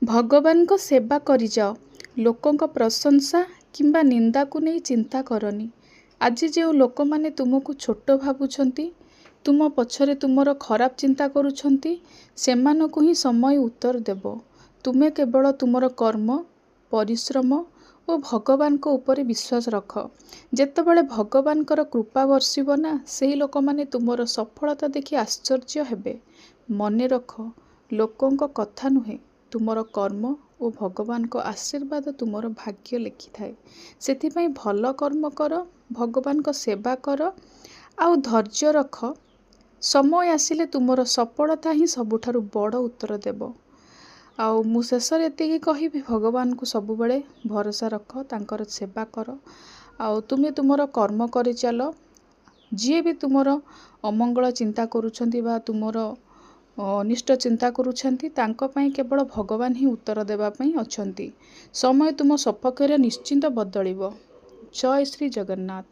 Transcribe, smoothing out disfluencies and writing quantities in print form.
ଭଗବାନଙ୍କ ସେବା କରିଯାଅ। ଲୋକଙ୍କ ପ୍ରଶଂସା କିମ୍ବା ନିନ୍ଦାକୁ ନେଇ ଚିନ୍ତା କରନି। ଆଜି ଯେଉଁ ଲୋକମାନେ ତୁମକୁ ଛୋଟ ଭାବୁଛନ୍ତି, ତୁମ ପଛରେ ତୁମର ଖରାପ ଚିନ୍ତା କରୁଛନ୍ତି, ସେମାନଙ୍କୁ ହିଁ ସମୟ ଉତ୍ତର ଦେବ। ତୁମେ କେବଳ ତୁମର କର୍ମ, ପରିଶ୍ରମ ଓ ଭଗବାନଙ୍କ ଉପରେ ବିଶ୍ୱାସ ରଖ। ଯେତେବେଳେ ଭଗବାନଙ୍କର କୃପା ବର୍ଷିବ ନା, ସେହି ଲୋକମାନେ ତୁମର ସଫଳତା ଦେଖି ଆଶ୍ଚର୍ଯ୍ୟ ହେବେ। ମନେ ରଖ, ଲୋକଙ୍କ କଥା ନୁହେଁ, ତୁମର କର୍ମ ଓ ଭଗବାନଙ୍କ ଆଶୀର୍ବାଦ ତୁମର ଭାଗ୍ୟ ଲେଖିଥାଏ। ସେଥିପାଇଁ ଭଲ କର୍ମ କର, ଭଗବାନଙ୍କ ସେବା କର ଆଉ ଧୈର୍ଯ୍ୟ ରଖ। ସମୟ ଆସିଲେ ତୁମର ସଫଳତା ହିଁ ସବୁଠାରୁ ବଡ଼ ଉତ୍ତର ଦେବ। ଆଉ ମୁଁ ଶେଷରେ ଏତିକି କହିବି, ଭଗବାନଙ୍କୁ ସବୁବେଳେ ଭରସା ରଖ, ତାଙ୍କର ସେବା କର ଆଉ ତୁମେ ତୁମର କର୍ମ କରିଚାଲ। ଯିଏ ବି ତୁମର ଅମଙ୍ଗଳ ଚିନ୍ତା କରୁଛନ୍ତି ବା ତୁମର ଅନିଷ୍ଟ ଚିନ୍ତା କରୁଛନ୍ତି, ତାଙ୍କ ପାଇଁ କେବଳ ଭଗବାନ ହିଁ ଉତ୍ତର ଦେବା ପାଇଁ ଅଛନ୍ତି। ସମୟ ତୁମ ସପକ୍ଷରେ ନିଶ୍ଚିନ୍ତ ବଦଳିବ। ଜୟ ଶ୍ରୀ ଜଗନ୍ନାଥ।